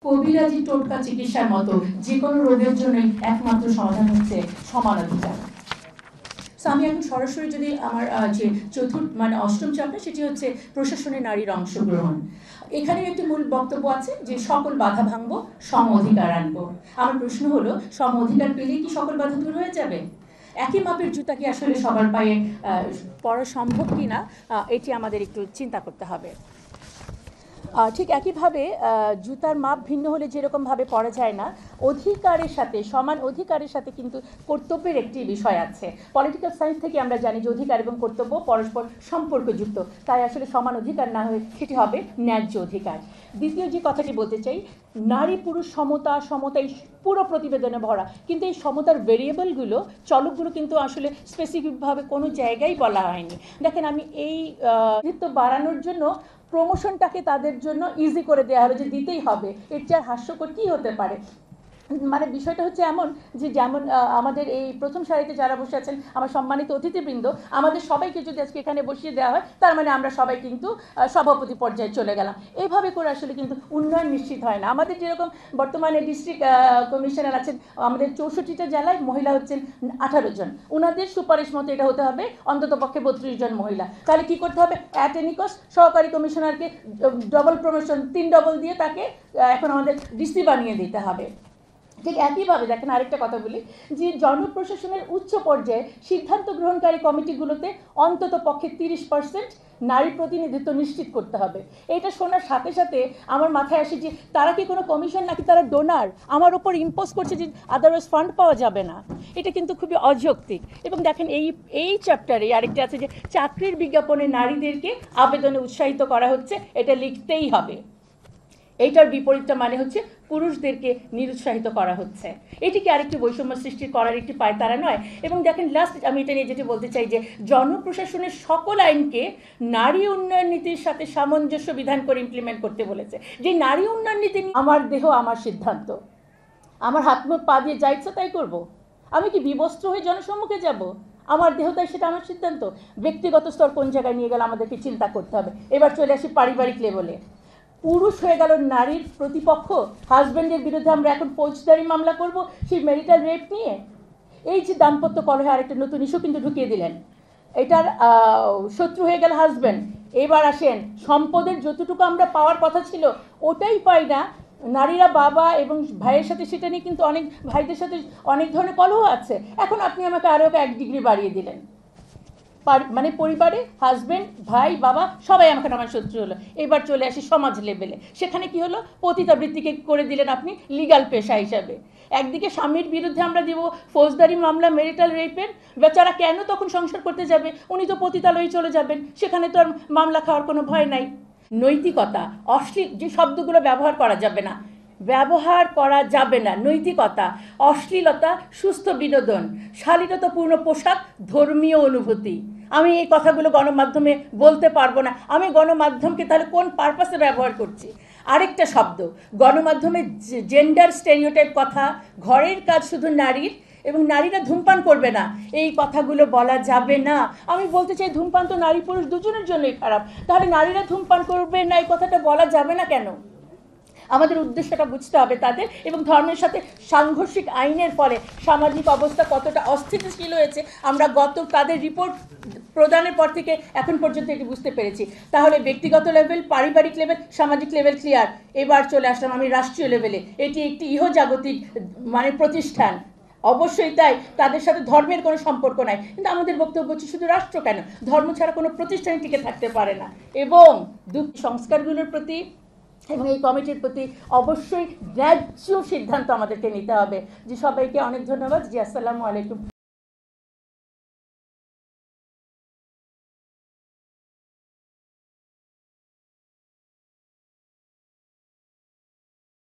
কবিরাজি টোটকা চিকিৎসার মতো যে কোনো রোগের জন্য একমাত্র সমাধান হচ্ছে সমান অধিকার। আমি এখন সরাসরি যদি আমার যে অষ্টম চ্যাপ্টার সেটি হচ্ছে প্রশাসনে নারীর অংশগ্রহণ। এখানে একটি মূল বক্তব্য আছে যে সকল বাধা ভাঙবো, সম অধিকার আনবো। আমার প্রশ্ন হলো, সম অধিকার পেলেই কি সকল বাধা দূর হয়ে যাবে? একই মাপের জুতা কি আসলে সবার পায়ে পরা সম্ভব কিনা এটি আমাদের একটু চিন্তা করতে হবে। ঠিক একইভাবে জুতার মাপ ভিন্ন হলে যেরকমভাবে পরা যায় না, অধিকারের সাথে সমান অধিকারের সাথে কিন্তু কর্তব্যের একটি বিষয় আছে। পলিটিক্যাল সায়েন্স থেকে আমরা জানি যে অধিকার এবং কর্তব্য পরস্পর সম্পর্কযুক্ত, তাই আসলে সমান অধিকার না হয়ে সেটি হবে ন্যায্য অধিকার। দ্বিতীয় যে কথাটি বলতে চাই, নারী পুরুষ সমতা এই পুরো প্রতিবেদনে ভরা, কিন্তু এই সমতার ভেরিয়েবলগুলো চলকগুলো কিন্তু আসলে স্পেসিফিকভাবে কোনো জায়গায় বলা হয়নি। দেখেন, আমি এই বাড়ানোর জন্য প্রমোশনটাকে তাদের জন্য ইজি করে দেওয়া হলো যে দিতেই হবে, এর চেয়ে হাস্যকর কী হতে পারে। মানে বিষয়টা হচ্ছে এমন যে, যেমন আমাদের এই প্রথম সারিতে যারা বসে আছেন আমার সম্মানিত অতিথিবৃন্দ, আমাদের সবাইকে যদি আজকে এখানে বসিয়ে দেওয়া হয়, তার মানে আমরা সবাই কিন্তু সভাপতি পর্যায়ে চলে গেলাম। এইভাবে করে আসলে কিন্তু উন্নয়ন নিশ্চিত হয় না। আমাদের যেরকম বর্তমানে ডিস্ট্রিক্ট কমিশনার আছেন আমাদের 64টা জেলায়, মহিলা হচ্ছেন 18 জন। ওনাদের সুপারিশ মতো এটা হতে হবে অন্তত পক্ষে 32 জন মহিলা। তাহলে কি করতে হবে? অ্যাট এনি কস্ট সহকারী কমিশনারকে ডবল প্রমোশন 3 ডবল দিয়ে তাকে এখন আমাদের ডিসি বানিয়ে দিতে হবে। ঠিক একইভাবে দেখেন, আরেকটা কথা বলি যে জনপ্রশাসনের উচ্চ পর্যায়ে সিদ্ধান্ত গ্রহণকারী কমিটিগুলোতে অন্তত পক্ষে 30% নারী প্রতিনিধিত্ব নিশ্চিত করতে হবে। এটা শোনার সাথে সাথে আমার মাথায় আসে যে তারা কি কোনো কমিশন নাকি তারা ডোনার আমার ওপর ইম্পোজ করছে যে আদারওয়াইজ ফান্ড পাওয়া যাবে না। এটা কিন্তু খুবই অযৌক্তিক। এবং দেখেন, এই চ্যাপ্টারে আরেকটা আছে যে চাকরির বিজ্ঞাপনে নারীদেরকে আবেদনে উৎসাহিত করা হচ্ছে, এটা লিখতেই হবে। এইটার বিপরীতটা মানে হচ্ছে পুরুষদেরকে নিরুৎসাহিত করা হচ্ছে। এটিকে আরেকটি বৈষম্য সৃষ্টি করার একটি পায়তারা নয়? এবং দেখেন, লাস্ট আমি এটা নিয়ে যেটি বলতে চাই যে জনপ্রশাসনের সকল আইনকে নারী উন্নয়ন নীতির সাথে সামঞ্জস্য বিধান করে ইমপ্লিমেন্ট করতে বলেছে। যে নারী উন্নয়ন নীতি, আমার দেহ আমার সিদ্ধান্ত, আমার হাত মুখ পা দিয়ে যা ইচ্ছা তাই করবো। আমি কি বিবস্ত্র হয়ে জনসম্মুখে যাব? আমার দেহ তাই, সেটা আমার সিদ্ধান্ত। ব্যক্তিগত স্তর কোন জায়গায় নিয়ে গেলে আমাদেরকে চিন্তা করতে হবে। এবার চলে আসি পারিবারিক লেভেলে। পুরুষ হয়ে গেল নারীর প্রতিপক্ষ, হাজব্যান্ডের বিরুদ্ধে আমরা এখন ফৌজদারি মামলা করব সেই ম্যারিটাল রেপ নিয়ে। এই যে দাম্পত্য কলহে আরেকটা নতুন ইস্যু কিন্তু ঢুকিয়ে দিলেন। এটার শত্রু হয়ে গেল হাজব্যান্ড। এবার আসেন, সম্পদের যতটুকু আমরা পাওয়ার কথা ছিল ওটাই পাই না। নারীরা বাবা এবং ভাইয়ের সাথে সেটা নিয়ে কিন্তু অনেক ভাইদের সাথে অনেক ধরনের কলহ আছে। এখন আপনি আমাকে আরও 1 ডিগ্রি বাড়িয়ে দিলেন। মানে পরিবারে হাজব্যান্ড, ভাই, বাবা সবাই আমাকে আমার শত্রু হলো। এবার চলে আসি সমাজ লেভেলে। সেখানে কি হলো? পতিতাবৃত্তিকে করে দিলেন আপনি লিগ্যাল পেশা হিসাবে। একদিকে স্বামীর বিরুদ্ধে আমরা দেব ফৌজদারি মামলা ম্যারিটাল রেপের, বেচারা কেন তখন সংসার করতে যাবে? উনি তো পতিতালয়ে চলে যাবেন, সেখানে তো আর মামলা খাওয়ার কোনো ভয় নাই। নৈতিকতা, অশ্লীল যে শব্দগুলো ব্যবহার করা যাবে না, নৈতিকতা, অশ্লীলতা, সুস্থ বিনোদন, শালীনতাপূর্ণ পোশাক, ধর্মীয় অনুভূতি। আমি এই কথাগুলো গণমাধ্যমে বলতে পারবো না। আমি গণমাধ্যমকে তাহলে কোন পারপাসে ব্যবহার করছি? আরেকটা শব্দ, গণমাধ্যমে জেন্ডার স্টেরিওটাইপ কথা, ঘরের কাজ শুধু নারীর এবং নারীরা ধূমপান করবে না, এই কথাগুলো বলা যাবে না। আমি বলতে চাই, ধূমপান তো নারী পুরুষ দুজনের জন্যই খারাপ। তাহলে নারীরা ধূমপান করবে না এই কথাটা বলা যাবে না কেন? আমাদের উদ্দেশ্যটা বুঝতে হবে তাদের। এবং ধর্মের সাথে সাংঘর্ষিক আইনের ফলে সামাজিক অবস্থা কতটা অস্থিতিশীল হয়েছে আমরা তাদের রিপোর্ট প্রদানের পর থেকে এখন পর্যন্ত এটি বুঝতে পেরেছি। তাহলে ব্যক্তিগত লেভেল, পারিবারিক লেভেল, সামাজিক লেভেল ক্লিয়ার। এবার চলে আসলাম আমি রাষ্ট্রীয় লেভেলে। এটি একটি ইহজাগতিক প্রতিষ্ঠান, অবশ্যই তাই। তাদের সাথে ধর্মের কোনো সম্পর্ক নাই, কিন্তু আমাদের বক্তব্য হচ্ছে শুধু রাষ্ট্র কেন, ধর্ম ছাড়া কোনো প্রতিষ্ঠান টিকে থাকতে পারে না। এবং সংস্কারগুলোর প্রতি এবং এই কমিটির প্রতি অবশ্যই ন্যায্য সিদ্ধান্ত আমাদেরকে নিতে হবে। যে সবাইকে অনেক ধন্যবাদ। জি, আসসালামু আলাইকুম।